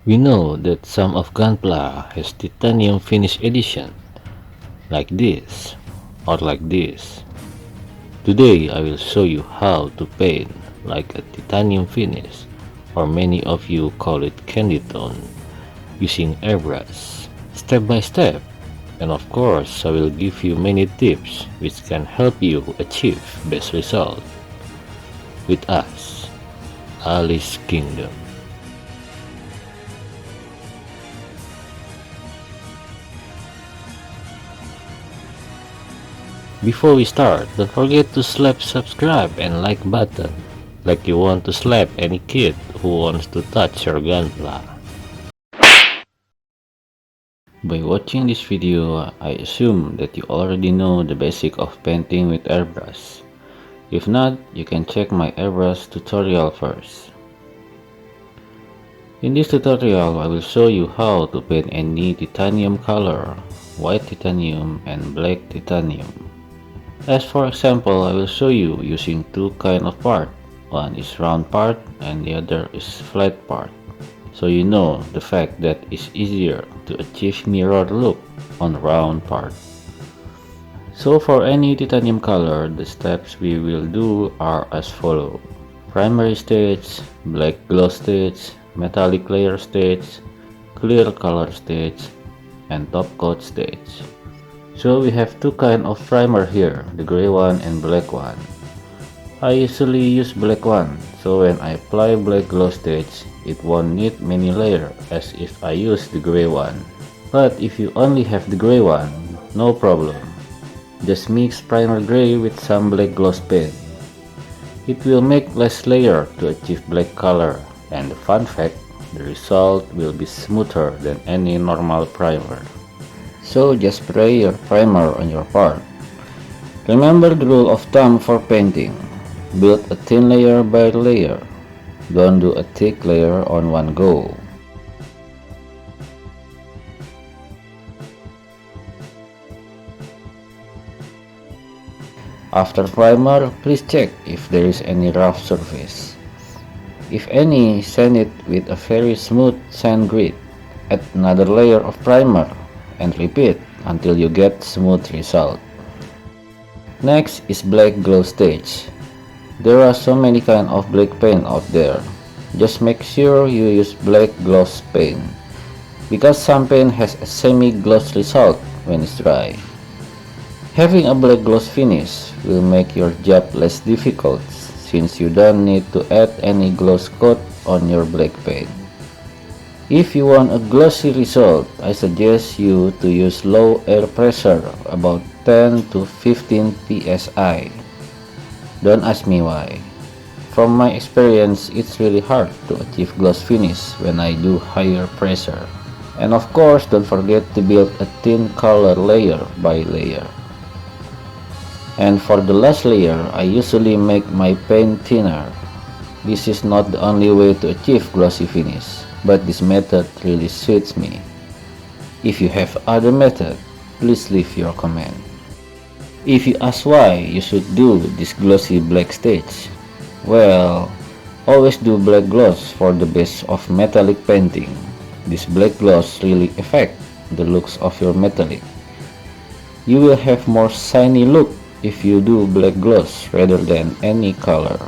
We know that some of Gunpla has titanium finish edition, like this, or like this. Today I will show you how to paint like a titanium finish, or many of you call it candy tone, using airbrush, step by step. And of course, I will give you many tips which can help you achieve best result with us, Alice Kingdom. Before we start, don't forget to slap subscribe and like button, like you want to slap any kid who wants to touch your gunpla. By watching this video, I assume that you already know the basic of painting with airbrush. If not, you can check my airbrush tutorial first. In this tutorial, I will show you how to paint any titanium color, white titanium and black titanium. As for example, I will show you using two kind of part. One is round part and the other is flat part. So you know the fact that it's easier to achieve mirror look on round part. So for any titanium color, the steps we will do are as follow. Primary stage, black gloss stage, metallic layer stage, clear color stage, and top coat stage. So we have two kind of primer here, the gray one and black one. I usually use black one, so when I apply black gloss stage, it won't need many layers as if I use the gray one. But if you only have the gray one, no problem. Just mix primer gray with some black gloss paint. It will make less layer to achieve black color, and the fun fact, the result will be smoother than any normal primer. So just spray your primer on your part. Remember the rule of thumb for painting. Build a thin layer by layer. Don't do a thick layer on one go. After primer, please check if there is any rough surface. If any, sand it with a very smooth sand grit. Add another layer of primer and repeat until you get smooth result. Next is black gloss stage. There are so many kind of black paint out there. Just make sure you use black gloss paint, because some paint has a semi-gloss result when it's dry. Having a black gloss finish will make your job less difficult since you don't need to add any gloss coat on your black paint. If you want a glossy result, I suggest you to use low air pressure, about 10 to 15 psi. Don't ask me why. From my experience, it's really hard to achieve gloss finish when I do higher pressure. And of course, don't forget to build a thin color layer by layer. And for the last layer, I usually make my paint thinner. This is not the only way to achieve glossy finish, but this method really suits me. If you have other method, please leave your comment. If you ask why you should do this glossy black stage, well, always do black gloss for the best of metallic painting. This black gloss really affect the looks of your metallic. You will have more shiny look if you do black gloss rather than any color.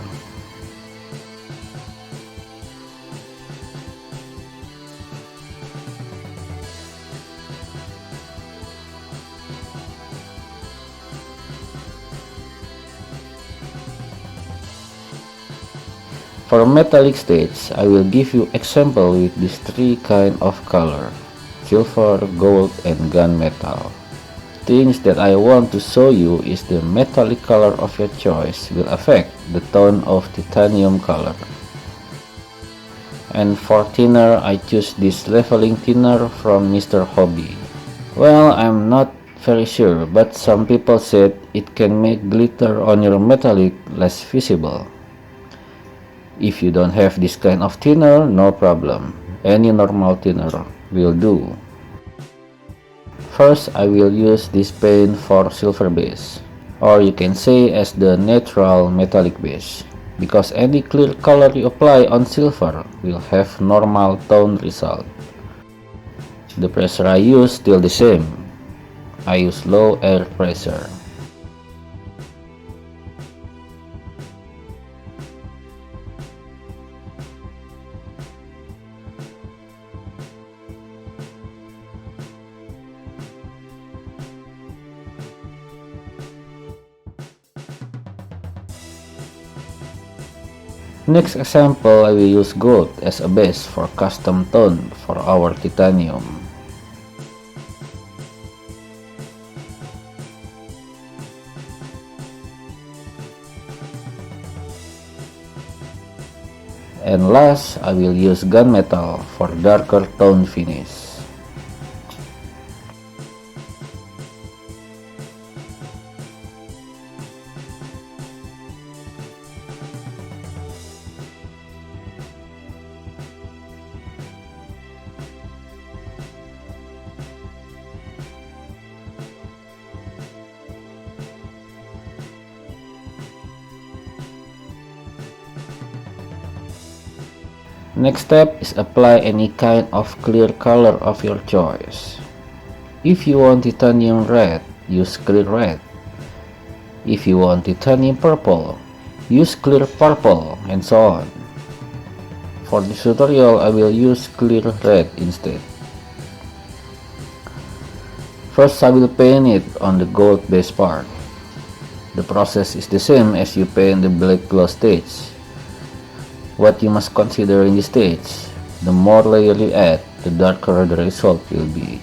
For metallic stage, I will give you example with these three kind of color: silver, gold, and gunmetal. Things that I want to show you is the metallic color of your choice will affect the tone of titanium color. And for thinner, I choose this leveling thinner from Mr. Hobby. Well, I'm not very sure, but some people said it can make glitter on your metallic less visible. If you don't have this kind of thinner, no problem. Any normal thinner will do. First, I will use this paint for silver base, or you can say as the natural metallic base. because any clear color you apply on silver will have normal tone result. The pressure I use still the same. I use low air pressure. Next example, I will use gold as a base for custom tone for our titanium. And last, I will use gunmetal for darker tone finish. Next step is apply any kind of clear color of your choice. If you want titanium red, use clear red. If you want titanium purple, use clear purple, and so on. For this tutorial, I will use clear red instead. First, I will paint it on the gold base part. The process is the same as you paint the black glow stage. What you must consider in this stage, the more layer you add, the darker the result will be.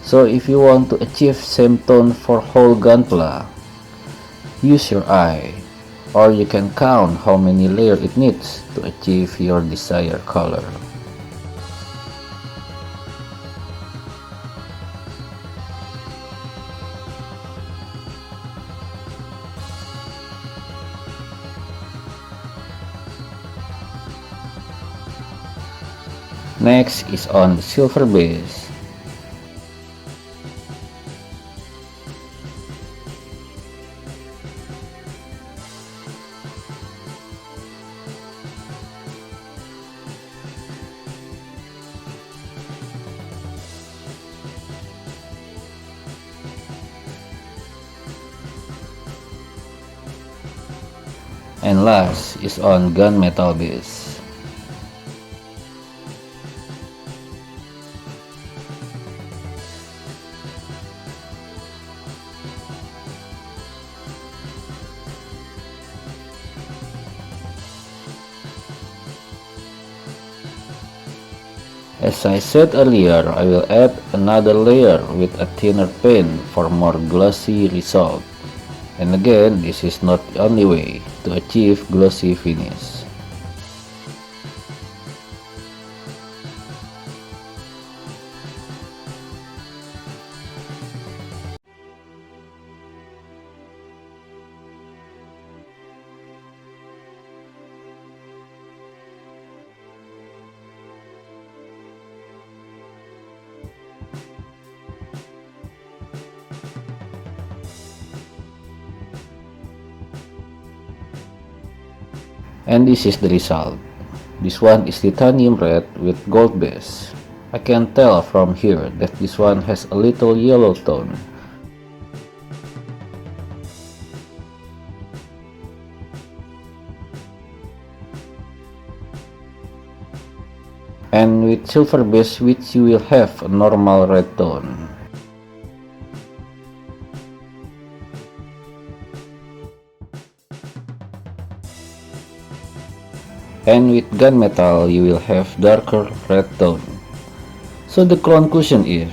So if you want to achieve same tone for whole gunpla, use your eye, or you can count how many layers it needs to achieve your desired color. Next is on the silver base. And last is on gunmetal base. As I said earlier, I will add another layer with a thinner paint for more glossy result. And again, this is not the only way to achieve glossy finish. And this is the result. This one is titanium red with gold base. I can tell from here that this one has a little yellow tone. And with silver base, which you will have a normal red tone. And with gunmetal, you will have darker red tone. So the conclusion is,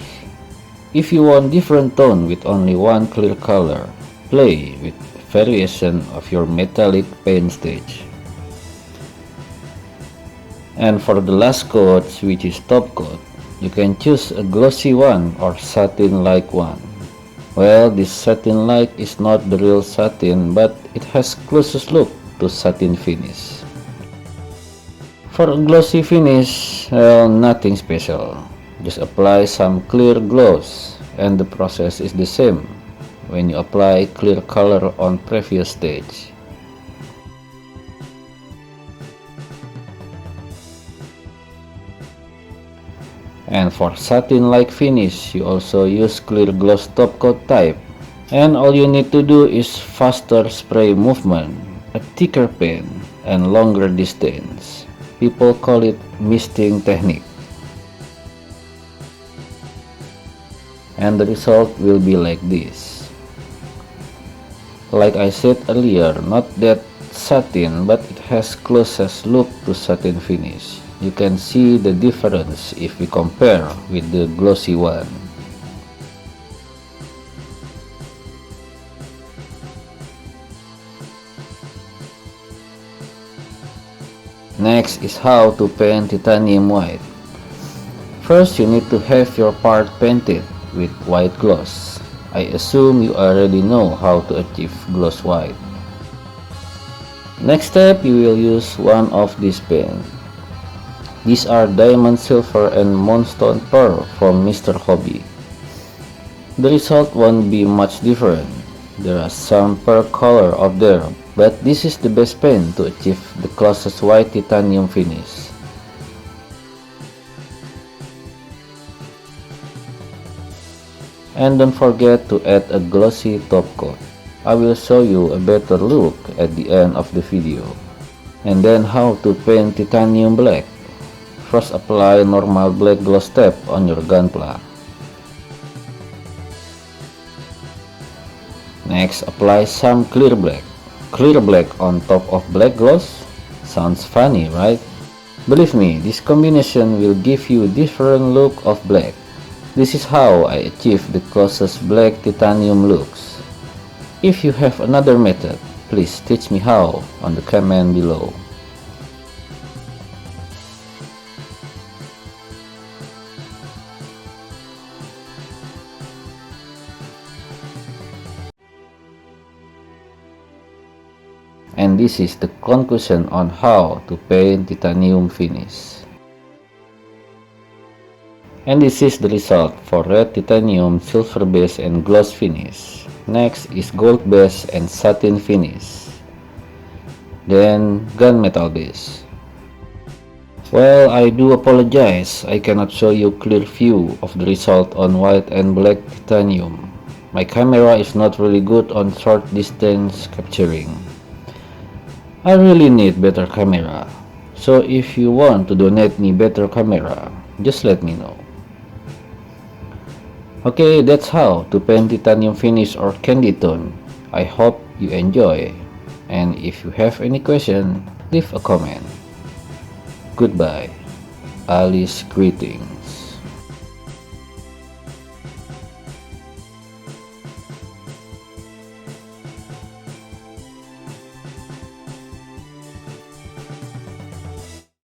if you want different tone with only one clear color, play with variation of your metallic paint stage. And for the last coat, which is top coat, you can choose a glossy one or satin-like one. Well, this satin-like is not the real satin, but it has closest look to satin finish. For a glossy finish, well, nothing special. Just apply some clear gloss, and the process is the same when you apply clear color on previous stage. And for satin-like finish, you also use clear gloss top coat type. And all you need to do is faster spray movement, a thicker pen, and longer distance. People call it misting technique. And the result will be like this. Like I said earlier, not that satin, but it has closest look to satin finish. You can see the difference if we compare with the glossy one. Next is how to paint titanium white. First, you need to have your part painted with white gloss. I assume you already know how to achieve gloss white. Next step, you will use one of these paints. These are Diamond Silver and Moonstone Pearl from Mr. Hobby. The result won't be much different. There are some pearl color out there, but this is the best paint to achieve the closest white titanium finish. And don't forget to add a glossy top coat. I will show you a better look at the end of the video. And then how to paint titanium black. First, apply normal black gloss tape on your gunpla. Next, apply some clear black. Clear black on top of black gloss? Sounds funny, right? Believe me, this combination will give you a different look of black. This is how I achieve the closest black titanium looks. If you have another method, please teach me how on the comment below. And this is the conclusion on how to paint titanium finish. And this is the result for red titanium, silver base and gloss finish. Next is gold base and satin finish. Then gunmetal base. Well, I do apologize, I cannot show you clear view of the result on white and black titanium. My camera is not really good on short distance capturing. I really need better camera. So if you want to donate me better camera, just let me know. Okay, that's how to paint titanium finish or candy tone. I hope you enjoy. And if you have any question, leave a comment. Goodbye. Alice greetings.